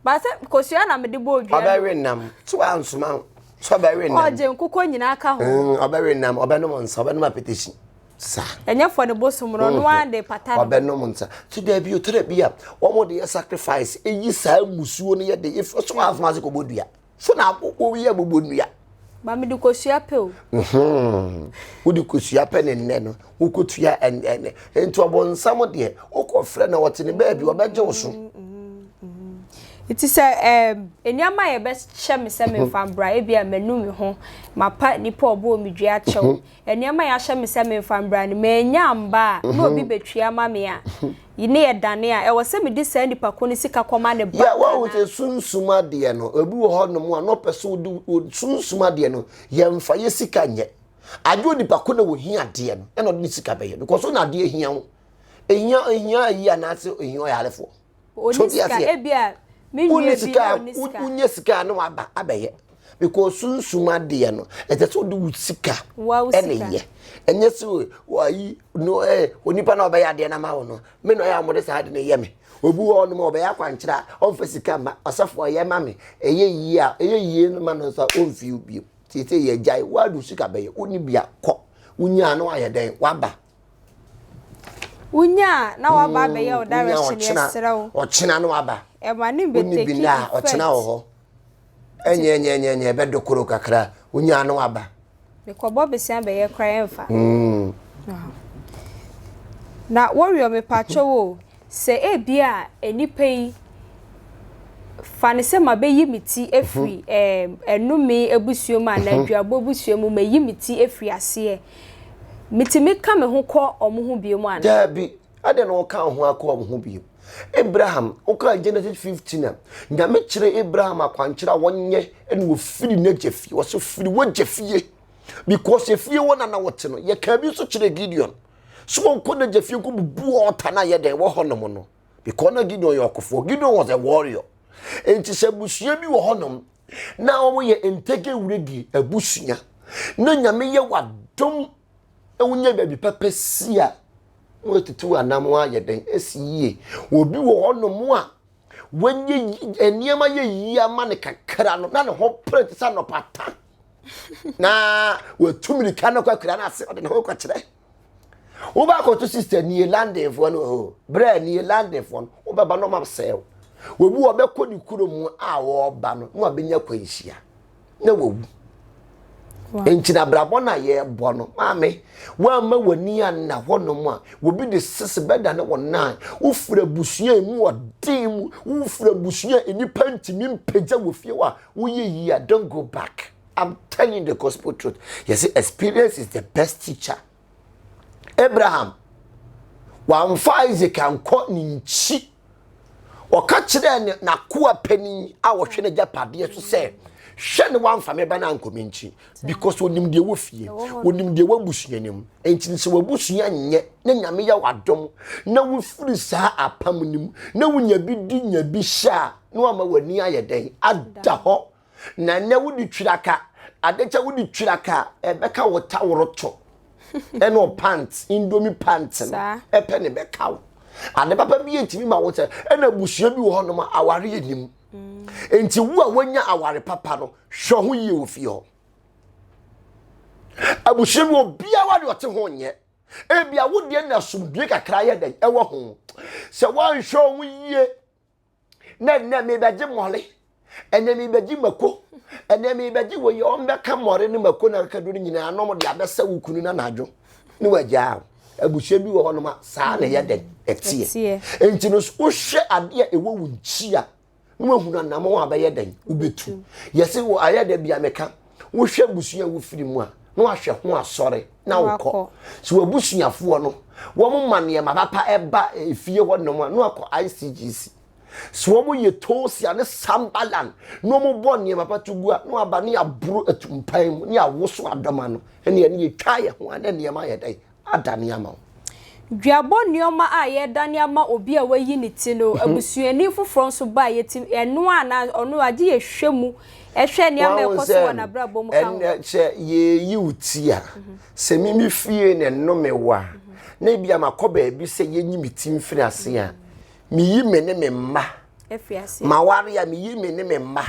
ba se kosua na me de bo odua obe nam to ansuma so be nam oje nkukọ nyina aka ho obe nam obe no monsa obe no apetition sa enye fo ne bosom no no ande patano obe no monsa to da bi otere bia wo mo de sacrifice eyi sa musuo no ye de if so afma se ko bodua so na wo ye bobonua ba me de kosua pe o wo de kosua pe ne nne no wo kotua ento obonsam de wo ko frɛ na wote ne ba bi obeje wo so. It is eniama ye be hye me se me fambra e bia manu me ho mapa nipa obo mi dua chew eniama ya hye me se me fambra ne menya mba na obi betwia ma me a yine ye dane a e wo se me di sa nipa ko ne sika koma ne ba ya wa wo te sunsuma de no ebi wo ho no mo no pese wo sunsuma de no ye mfa ye sika nye adwo nipa ko na wo hia de no e no de sika be ye because na de hia wo ehia yi anase ehia ya alefo so sika e bia unye sika no aba abeye because sunsuma de no ete so do sika ene enye so wayi no onipa na obeya de na ma wo no me no ya mode sa de ne ye me obi wo no ma obeya kwankyira onfa sika ma asafo ye ma me eye no ma no sa onfi obi tete ye jai wadu sika beye oni bia ko unya no aye den waba unya na waba beye o direction yesrew o china no waba e ma ni beteki bina o china wo ho enye be dokoro kakra unya no waba me ko bobisia be ye kra emfa na warrior me pacho wo se e bia enipa yi fane se ma be yimiti efri enumi ebusuo ma na aduabo busuo mu ma yimiti efri ase mitimi ka me ho ko omo ho biemu ana da bi ade no ka ho akọ omo ho biemu Abraham oka Genesis 15 na me kire Abraham akwankyira wonye ene wo firi na jefi wo so firi wo jefie because efie wona na wote no ye ka bi so kire Gideon so won na jefie ko bubu ota na ye den wo honom no because na Gideon ye okofo Gideon was a warrior enti se busua bi wo honom na wo ye entege wuregi abusua na nyame ye wadom ewunya baby papa sia wotutu anamwa ye den esiye obi wo honom a wanye eniema ye yia ma ne kakra no na ne ho print sa no pata na watumi ka no kwakra na ase ode ne ho kwakere wo ba ko to sister ni lande fo no bra ni lande fo no wo ba no ma sel obi wo be ko ni kuro mu a wo ba no mo abenya kwanhia na wo enchina brabo na ye bono maame wa ma wani an na honom a wo bi de sese beda ne wona wo fura busua mu odin mu wo fura busua enipa ntimi mpagya wo fie wa wo ye don't go back. I'm telling the gospel truth. You see, experience is the best teacher. Abraham wamfa Isaac anko ninchi okachire na koa pani a wo hwe ne japade so se hwe ne wamfa me ba na anko minchi because onim de wo fie onim de wo busuanim enti se wo busua nye na nyame ya wadom na wo firi saa apam nim na wo nya bi di nya bi sha na wa ma wani ayeden ada ho na na wo di twiraka adecha wo di twiraka ebeka wo taworoto eno pants indomie pants epe ne beka ade papa bi entimi ma wo se ena busua bi wo ho no ma aware enim enti wo a wanya aware papa no hwo ho ye ofi ho abusua bi obia wa de ote ho nye ebia wo de na sumdue kakra ye den ewo ho se wan hwo ho ye na me beje mole ene me beji mako ene me beji wo ye o mbeka more ne mako na ka do nyina anom de abesa wukunu na nadwo ne wagya abusua bi wo ho no ma saa na ye den etie enti no wo hwe ade ewo wunchi a no mahunu na mo abaye den ubetu yesi wo ayeda bia meka wo hwe busua wo firi mu a no ahwe ho asore na wokọ so wabusuafo no wo mo mane ma papa eba efie ho no no akọ ICGC so wo mo ye tosia ne sambalan no mo bo ne papa tugua no aba ne aburu atumpan mu ne awoso adoma no ene ne ye twaye ho ane ne ma ye dai adane ama Duabo nioma a ye dane ama obi a wayi ne ti no abusuani foforo so ba ye ti eno ana ono age ye hwemu ehwe ne ama ekoso wana brabo mu kan en che ye yiuti a se mimi fie ne no mewa na bia makoba bi se ye nyimi ti mfiri ase a mi yi me ne me mma efiase maware ya mi yi me ne me mma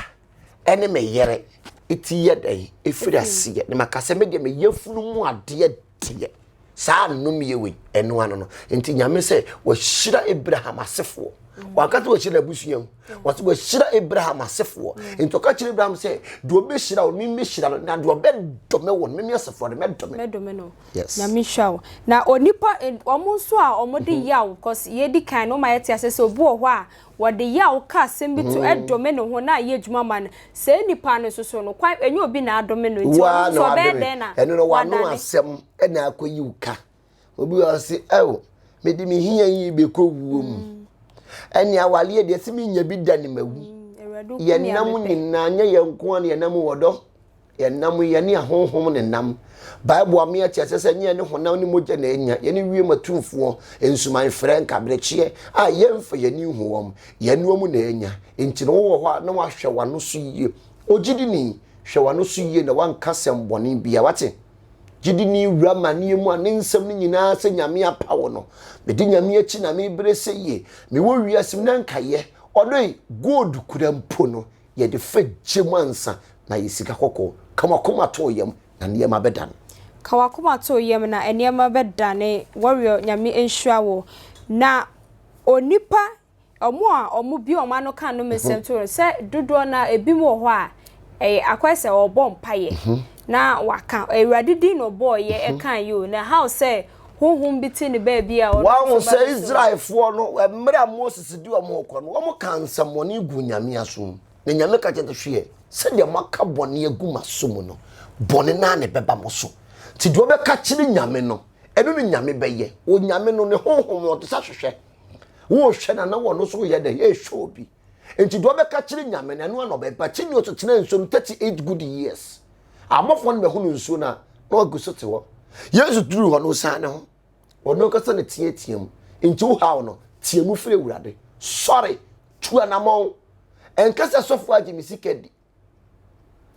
ene me yere iti ye dai efiri ase ne makase me de me yefunu mu ade tie saa nnum yewe enu ano no enti nyame se wo hira Abraham asefo wakati wo hira busuam wo hira Abraham asefo enti o ka hira Abraham se do be hira o mi hira na do be dome wo mi asefo me dome no yes nyame hwa na onipa omo nso a omo de yaw cause ye di kan no ma yete asese obu ho a wo de yaw ka sembi to edome no ho na ye djuma man se nipa no so no kwa enye obi na adome no nti so be de na eno no wa no asem na akoyi uka obi wa se ewo me di mi hiya yi be ko wuom eni awale de se mi nya bi da ni mawu ye nam nyina nya ye nko an ye nam wodo ye nam ye ne ahonhom ne nam bible am ye tiasese nya ne honam ne moja na enya ye ne wie matumfo ensuman franka breche a ye mfa ye ni huwom ye nuom na enya enti no wo ho na wa hwe wano so yie ogidi ni hwe wano so yie na wanka semboni bia wate gidi ni wrama ni mu an nsem ni nyina se nyame apawo no me di nyame achi na me brese ye me wo wiasem na nkaye odoi gold kurampo no ye de fagye mansa na yesika kokko kama to yam na niema bedan kawakoma to yam na eniema bedane warrior nyame enhua wo na onipa omo bi oma no kan no mesem to se dodo na ebi mo ho a akwese obom paye na waka ewrade din no boy ye kan you na how say honhom biti ne ba bia o wa say Israel fo no emra Moses di o mo ko no o mo kan samoni gu nyame asom na nyame ka chete hwe se de maka bone agu masom no bone na ne beba mo so ti do be ka kire nyame no eno no nyame beye o nyame no ne honhom no to sa hwehwe wo hwe na wo no so ye de ye hwe obi enti do be ka kire nyame na no be ba chi ni o to tena nso 38 good years amofo no be hunu nso na aguso te wo yesu duru ho no san ne ho ono kasa ne tietiam enti wo hawo no tiemu fire wurade sorry tu anamon enkasa sofo agimisikendi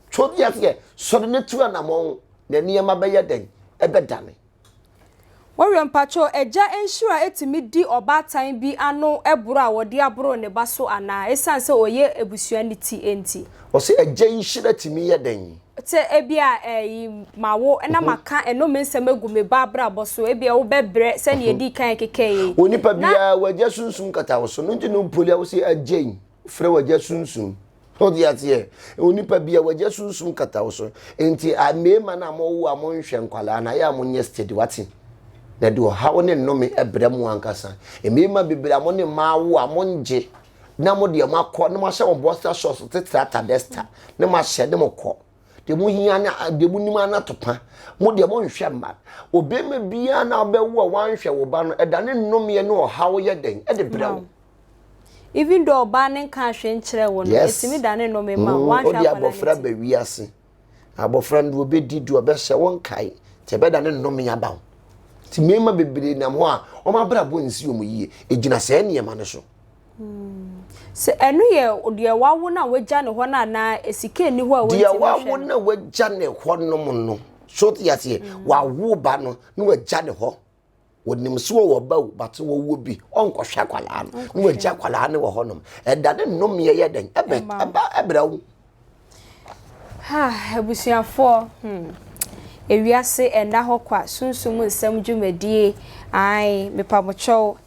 chodi afie sorry ne tu anamon na niema be yeden ebedane warrior mpacho eja enhura etimi di obatan bi ano eburu a wode aburu ne baso ana esanse oye ebusuani ti enti o se eja enhura timi yeden te ebia mawo na maka eno mensem agume babra boso ebia wo bebre se ne edi kan kekeye onipa bia waja sunsun kata wo so no nti no polia wo se ajen frɛ waja sunsun odi atie onipa bia waje sunsun kata wo so enti amema na mo wo amonhwe nkwala na ya monye steady wati na de ha wo ne nnome ebrem ankasa emema bibira mo ne ma wo amonje na mo de makọ na ma hye wo bosta shots tetrata desta na ma hye de mokọ de mu hia na de mu nim ana topa mo de mo nhwe ma obema bia na obewo wanhwe wo ba no edane nnome ne ha wo ye den e de brem even though banning can share one, it's me done no me ma one shall abofra ba wiase abofra ndo obedi du obehye won kai te be dane no me yabaw ti mema bebere na mo a o ma bra bo nsi o mo yie ejina se ne ma ne so se enu ye de wawo na wagya ne ho na esike ni ho a won ti de wawo na wagya ne ho no mo no so ti yate wawo ba no na wagya ne ho wonim so wo ba but wo bi onko hwa kwala no wagya kwala ne wo honom edade nnom ye ye den ebra wo ha ebusuafo ewiase enda ho kwa sunsum nsam dwumadie ai mepamocho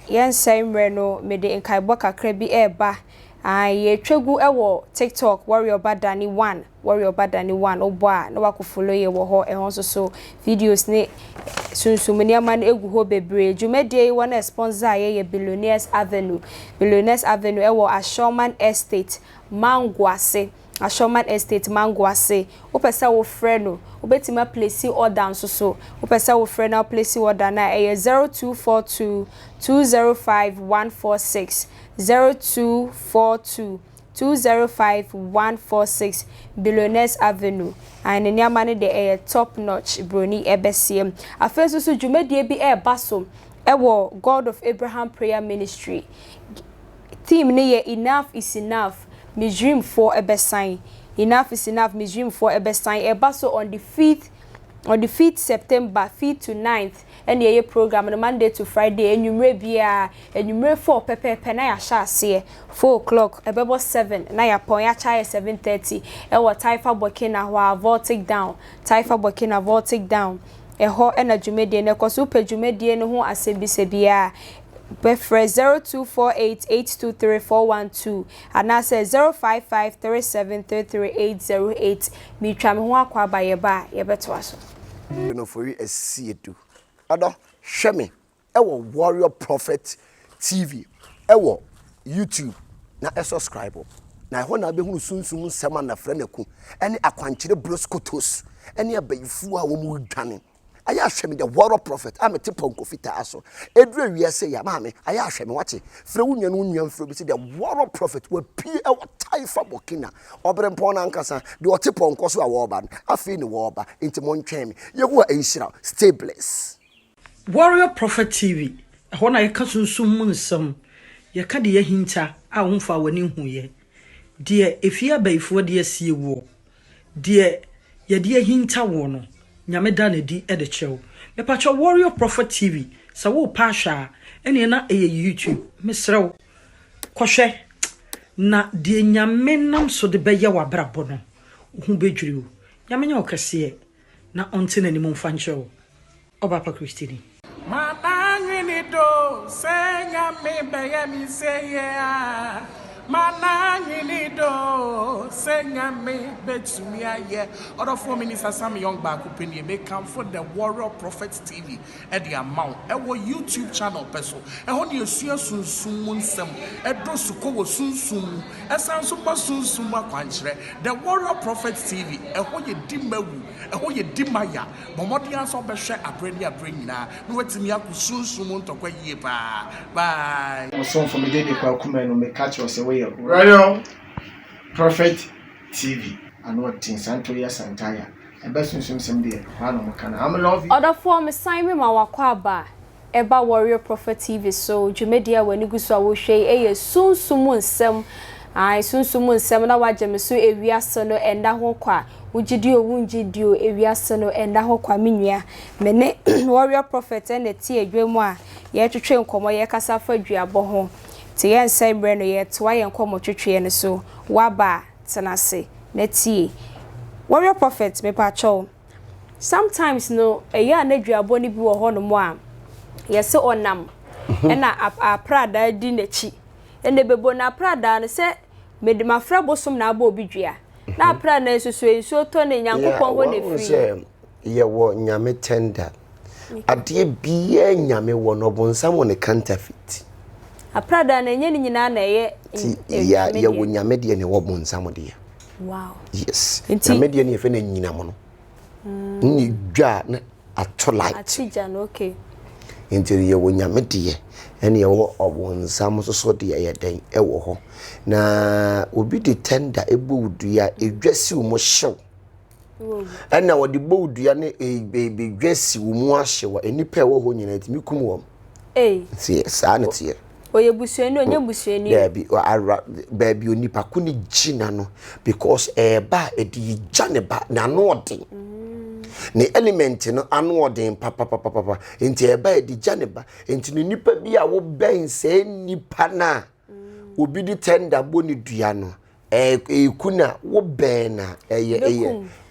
yensɛmre no mede nkaibo kakra bi eba ye twegu ewo TikTok warrior badani 1 obo a na wakofollow ye wo ho ehon so videos ne sunsum ne ama na egu ho bebre dwumadie wona sponsor ye Billionaires Avenue ewo Ashoman Estate Manguase opesa wo frɛ no obetima place order so opesa wo frɛ na place order na 0242 205 146 0242 205 146 Billionaires Avenue and ne amane de top notch broni ebesiem afeso so dwumadie bi baso ewo God of Abraham Prayer Ministry theme ne ye enough is enough Mijrim for Ebesign. Enough is enough, Mijrim for Ebesign. Ebaso on the 5th September, 5th to 9th, and the program on Monday to Friday, and you may be a 4 pepe na ya sha se 4 o'clock, ebebo 7, na ya pon ya cha 7:30, ewa Taifa Burkina wa voltic down, eho ena dwumedie ne koso pe dwumedie ne ho asebisebia Befre 0248823412 and I say 0553733808 me twa me ho akwa ba ye ba ye beto aso no for you asiedu ado hwe me ewo Warrior Prophet TV ewo YouTube na subscribe na ho na be hu sunsun nsema na frɛ na ku ene akwankyere broskotos ene abayifu a wo mu dwane aya hweme the Warrior Prophet amete ponko fita aso edru wiase ya maame aya hweme wache frɛ wo nwan frɛ bi se the Warrior Prophet wa pie e wa Taifa Burkina obrempon na nkasa de ote ponko so a wo ba afi ni wo ba enti mo ntwem yehu a enhyira stay blessed Warrior Prophet TV ho na yeka sunsun mu nsam yeka de yahinta a wonfa wani huye de efia baifo de asie wo de ye de yahinta wo no nyame da na di e de chew me pacho Warrior Prophet TV sa wo pa hwa ene na YouTube mesrew kohwe na de nyame nam so de beye wa brabo no hu bedwiri wo nyame nya okese na onte na ni mo mfa nchew Obapa Christine mananyini do senya me beye mi seye mananyini do senya me betumi aye other 4 minutes Sam young back opinion may come for the Warrior Prophet TV at the amount ewo YouTube channel peso e ho ne esua sunsun nsem e do suko wo sunsun esan so ba sunsun akwankyere the Warrior Prophet TV e ho ye dimawu e ho ye dimaya bomodi anso be hwe abrani nyina no watimi akusunsun ntokwa yie pa bye so for me dey kwa kuma no me catch us away Radio Prophet TV and what things THIER Santaya and best some day I'm love you other form sign me ma wakwa eba Warrior Prophet TV so dwumedia wani guso a wo hwe sunsumu nsem ai sunsumu nsem na wagye so ewiase no enda ho kwa ujidio wunjidio ewiase no enda ho kwa menua mene Warrior Prophet na tie adwemu a ye twetwe nkomo ye kasa fa duabo ho te yen sembre no ye toa yen nkomo twetwe ne so waba tenase na tie Warrior Prophet me pacho sometimes no eya na duabo ni bi wo ho no mo a ye se onam ena aprada di nechi ene bebo na aprada no se me de mafra bosom na aba obi dua na pra na esusu ensuo to ne nyankopon ho ne free ye wo nyame tender ade bia nyame wo no bonsam wo ne counterfeit aprada na enye ni nyina na ye ye wo nyame de ne wo bonsam de wow yes nyame de ne ye fe na nyina mo no ni dwa na atolight atija no okay enti ye wo nyame de ene ye wo obonsam so de ye den e wo ho na obi de tender ebo udua edwasi wo mo hyew ena wo de bo udua ne bedwasi wo mu ahyewa enipa wo ho nyina timi kum wo see sanity oye busuani onye busuani baby baby onipa ko ni gina no because ba edi jane ba na no odin ne element no anu odin papa enti eba edi jane ba enti ni nipa bi a wo ben se nipa na obi di tender boni dua no kuna wo ben na eye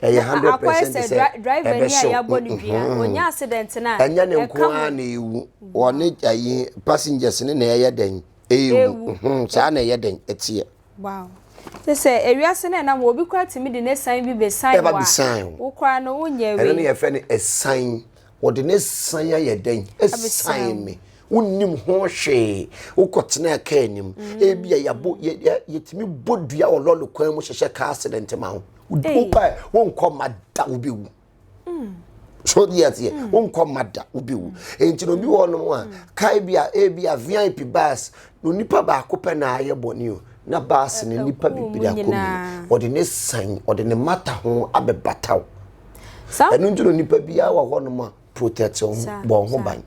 100% say driver ni ya boni dua onya accident na enya ne nko a na ewu one ayi passengers ne na eye den ewu sa na eye den etie wow say ewiase na mo obi kwa timi de ne sign bi be sign wa wo kwa no wonya we ene ye fe ne sign wo de ne sign ya den sign me unnim ho hwe ukotena ka anim ebia yabo yetimi bodua ololo kwan mu hyehye ka accident ma ho udupa won komada obiwu so diatie won komada obiwu enti no bi wono a kai bia ebia VIP bus no nipa ba akope na aye boni o na bus ne nipa bibiri akomi ode ne san ode ne mata ho abebataw enu ntuno nipa bia wa hono a protect bon ho ban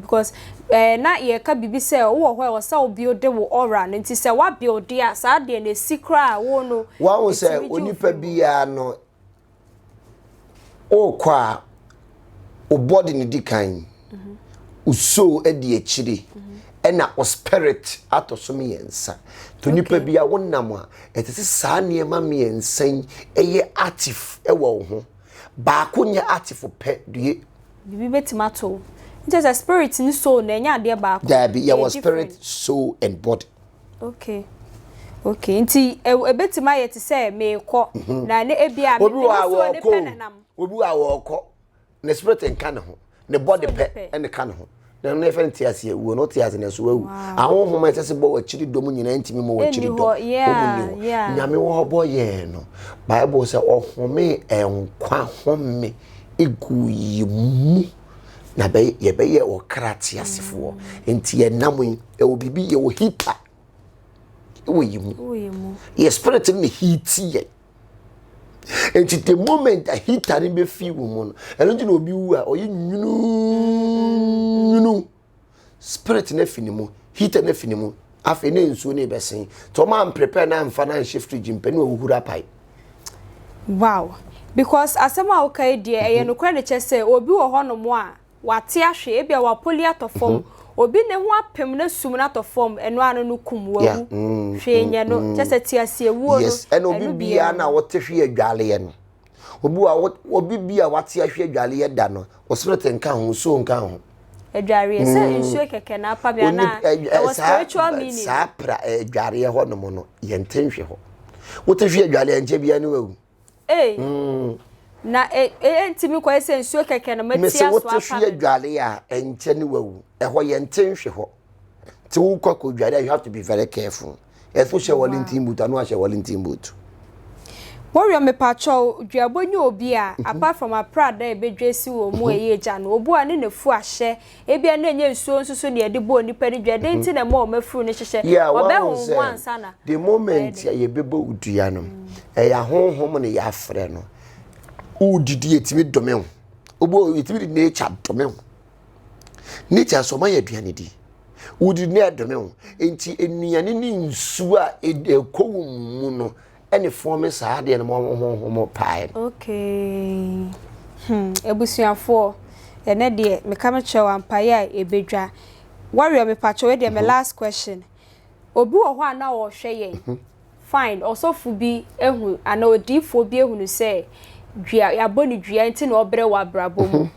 because na ye ka bibi say wo ho e sa obi ode wo aura nti say wa build ya sa de na secret wo no wa wo say onipa bia no o kwa o body ni dikan uso e di echiri ena o spirit atoso me yensa to nipa bia wonam a etese saa ne ma me yensan eye active e wo ho ba ko nya active pe due bibi betimato just a spirit ni soul na nya de ba ko there be your spirit soul and body okay nti ebetima ye te say me ko na ne ebia me obi wa wo ko ne spirit nka ne ho ne body pe and ka ne ho na ne fe ntia se ewu no tia se ne so ewu ahonhom ma tese bo wachiri dom nyina ntimi mo wachiri dom nyame wo bo ye no bible say ohome enkwa home egu yimu na be ye o krati asefo enti ye namu e obibi ye o hita wo yimu ye spirit in the heat ye enti the moment a hita ni be fi wo mu no eno nti na obi wu a oyi nyunu spirit na finimu hita na finimu afi na nsuo na besen to man prepare na mfa na shift jimpe na ohura pai wow because asema okay die eye no kra ne chese obi wo hono mo a wate ahwe ebia wa poliatofom obi ne ho apem na sum na tofom eno anu no kum wawu hwenye no chese tiasie wuo no yes eno obi bia na wote hwe adwale ye no obi bia wate ahwe adwale ye da no o spirit nka ho so nka ho adware se nsuo keke na apa bia na spiritual meaning sa pra adware ye ho no mo no ye ntenhwe ho wote hwe adwale nche bia ne wawu na ntimi kwa ese nsuo keke na matia so apa me se wote hwe adwale ya enche ne wawu ho ye ntenhwe ho ti wo kwa ko dwale you have to be very careful efo she Wellington boot anu a she Wellington boot warrior me pacho duabonye obi a apart from a prada e bedwesi wo mu eyeja no obu a ne nefu ahye ebia na enye nsuo nsusu ne de bo nipa ni dwade nti na ma o mafuru ne hyehye obehu wansa na the moment ye bebo udua no e ya honhom ne ya frɛ no udidi etimi dome ho obo etimi de nature dome ho nature so ma ya aduane di udidi ne dome ho enti enuane ni nsuo a ekowum mu no any form sa de no mo pai okay ebusuafo ene de me ka me chewa ampaye a ebedwa warrior me pacho we de me last question obi wo ho ana wo hwe yen fine osofu bi ehu ana odifo bi ehu no say dua ya boni dua nti na obre wa brabo mu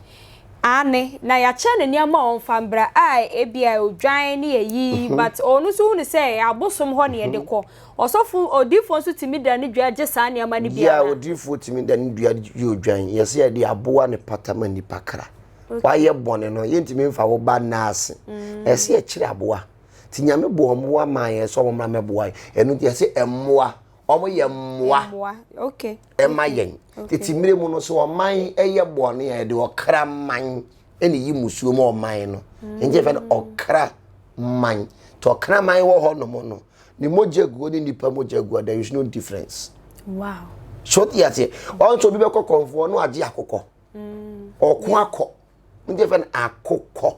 ane na ya cha ne niam on fambra ai ebia odwan ne yi but onu so hu say abosom ho ne ye de ko osofu odifo so timi da ne dua je sa ne ama ne bia ya odifo timi da ne dua je odwan ye se de aboa ne patama ni pakra wa ye bone no ye ntimi mfa wo ba nase ese ye kire aboa ti nyame bo omoa man ye so omra meboa enu ye se emmoa omo ye mmoa okay emayen titi mire mu no so oman eye bone ye de okra man eni yi musuo mo oman no nje fe no okra man to okra man wo ho no mo no ni moje guo ni nipa moje guo there is no difference. Wow. So tiate on so bi be kokonfo no age akokọ okun akọ nje fe akokọ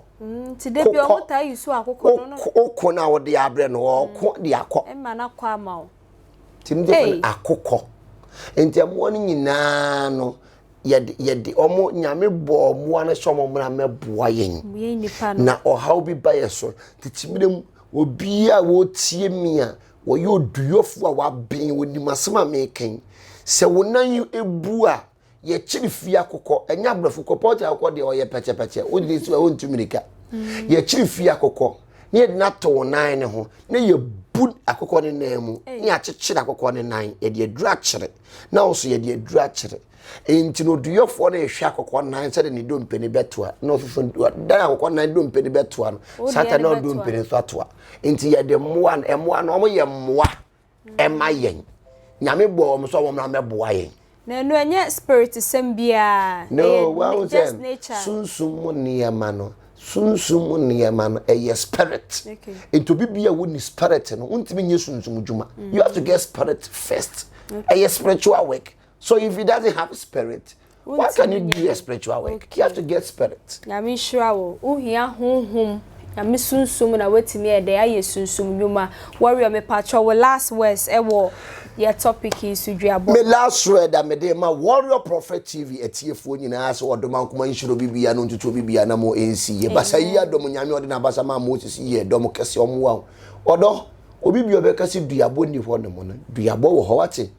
ti de bi o muta yisu akokọ no okun na wo de abre no okun de akọ e ma na kwa ma o ti nje fe akokọ enti amo ni nyina no yede omo nyame bo mo na so mo na meboa yen na ohaw bi ba yeso titimire obi a wo tie mi a wo yo duyofu a wa ben woni masema meken se wonan ebu a ye chiri fi akokọ enya brafo kopoti akokọ de oye peche o di so won tumirika ye chiri fi akokọ ne ye na to wonan ne ho ne ye bu akokọ ne nan mu ne achechire akokọ ne nan ye de adura chire na also ye de adura chire enti no duyofo na ehwe akokọ nan se de ne dompe ne betoa na ofufo dan akokọ nan dompe ne betoa no sata na dompe ne so atoa enti ye de moa na omo ye moa emayen nyame bo omo so omo na meboa yen na enu enye spirit sembia no well just nature sunsum niyama no eye spirit ento bibia wo ni spirit no untimi nye sunsum djuma you have to get spirit first eye spiritual work. So if he doesn't have spirit, why can you do a spiritual work? You have to get spirit. Nyame shura wo uhia honhom nyame sunsum na wetimi e de aye sunsum nyuma warrior me patcho wo last words e wo your topic is suduabo me last word that me dey ma Warrior Prophet TV etiefo nyina so odoma nkoma nshiro bibia no ntutu bibia na mo ensi ye basa yi adom nyame ode na basa ma mo sisi ye dom kese omwa odo obi obekasi duabo ni ho ne mo no duabo wo ho wate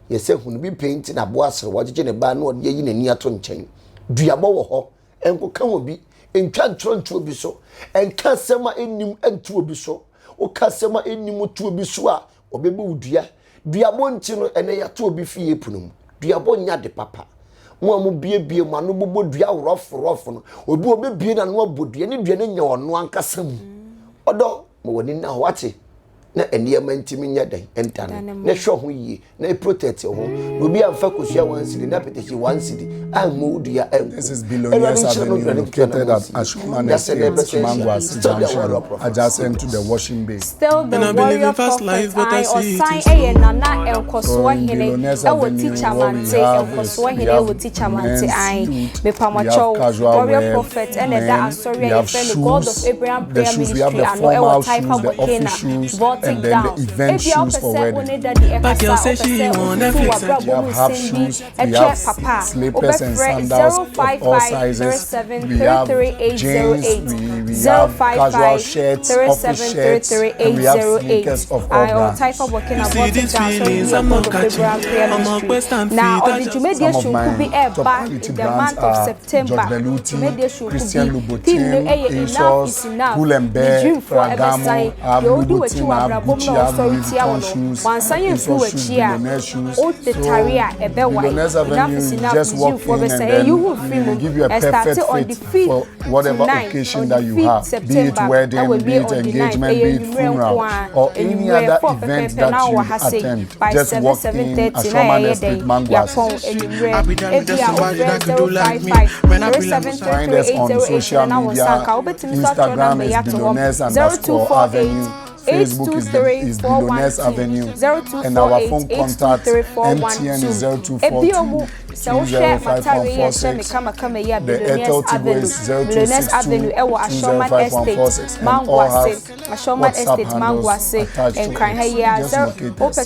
yese hunu bi paint na bo asere wagege ne ba na ode yi nani ato nchen duabo wo ho enko kan obi entwa ntronto obi so enka sema enim entu obi so o ka sema enim tu obi so a obebe udua duabo nti no ene ya to obi fie punum duabo nya de papa mo amu biebie mo anu bobo dua rof no obi obebie na no abodua ne dua ne nya ono ankasam odo mo woni na wate na eniyama ntimi nya dan entane na hwe ho yie na protect ho obi amfa kosua wansidi na petechi wansidi ammo dua em. This is Billionaires Avenue located at Ashman Estate, Mangwas Junction, adjacent to the washing bay. Still the Warrior Prophet I or sign a nana enkoso hene e wo teacher mante enkoso hene e wo teacher mante I me pamacho Warrior Prophet and that sorry I friend the God of Abraham prayer ministry and no e wo type of volcano and then the event shoes for wedding. But girl say she want Netflix. We have half shoes, we have slippers and sandals of all sizes. We have jeans, we have casual shirts, office shirts, and we have sneakers of all brands. See these feelings, I'm not catching. I'm not Western now on the feet. Jumedia should be a back in the month of September. George Beluti, Christian Louboutin, ASOS, Pull and Bear, Ferragamo, Louboutin, Gucci, Louis Vuitton shoes, ASOS shoes, Billionaires shoes. So Billionaires Avenue, just walk in and then we will give you a perfect fit for whatever occasion that you have, be it wedding, be it engagement, be it funeral, or any other event that you attend. Just walk in Ashman Estate, Mangwas. Find us on social media. Instagram is Billionaires_Avenue. Facebook is Billionaires Avenue, and our phone contact MTN is 0242 205 146. The Airtel Tigo is 0262 205 146, and all have WhatsApp handles attached to it. Just locate us.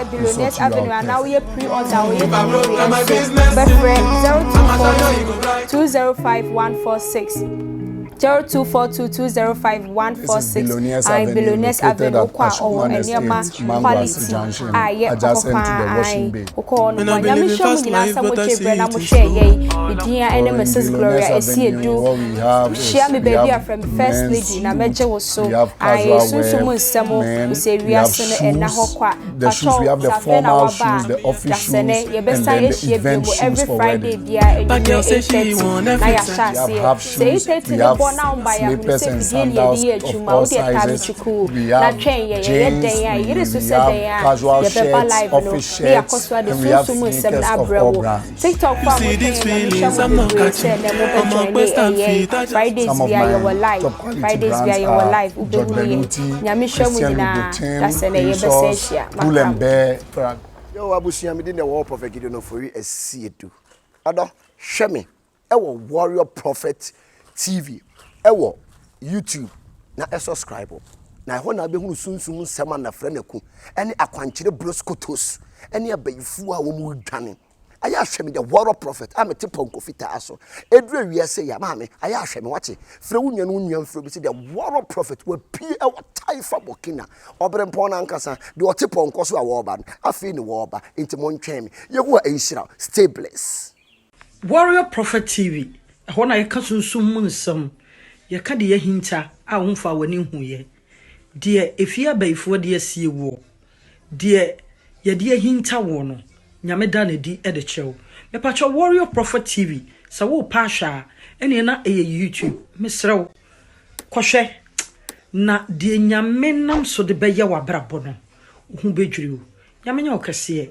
Billionaires Avenue, and now we are pre-order. 0242 205 146. 0242205146 I'm Billionaires Avenue kwa o enyama quality aye adjacent to the washing bay. Oko no manya mi show nyina sa mo chebre na mo share ye bidia ene Mrs Gloria Esiedu share me baby from first lady na meje wo so aye sunsun mo nsemo we say we are sene ena hokwa the shoes we have the formal shoes the office shoes and then the event shoes every for Friday wedding. dia But girl say she want everything. We have half shoes, we have slippers and sandals of all sizes, we have jeans, we have casual shirts, office shirts, and we have sneakers of all brands. TikTok See these feelings, I'm not catching. I'm on quest and feet. Fridays Some of we are your my life. top quality Fridays we are brands your are life. George Beluti, Christian Louboutin, ASOS, Pull&Bear. Yo abusua me din the war prophet Gideon no for a see do. Ado hwe me e wo Warrior Prophet TV e wo YouTube na e subscribe na ho na be hunu sunsun nsema na frɛ na ku ene akwankyere broskotos ene abayifu a wo mu dwane aya hwe me the Warrior Prophet amete ponko fita aso edure wiase ya ma me aya hwe me wache frɛ wo nua no nua mfrɛ bi se the Warrior Prophet wa pie e wo taifa bokina obre mpon na nkasa de ote ponko so a wo ba afi ni wo ba enti mo ntwɛn me yehu a enhyira stay blessed. Warrior Prophet TV ɛhɔ na yɛka sunsun mu nsɛm yɛka de yɛhinta a womfa w'ani hu yɛ deɛ efia bayifoɔ de asie wo deɛ yɛde yɛhinta wo no nyame da na di ɛde kyɛw mepacho Warrior Prophet TV sɛ wo pa hwa ɛne na ɛyɛ YouTube mesrɛw kɔhwɛ na deɛ nyame nam so de bɛyɛ w'abrabɔ no ho bedwiri wo nyame nya okɛseɛ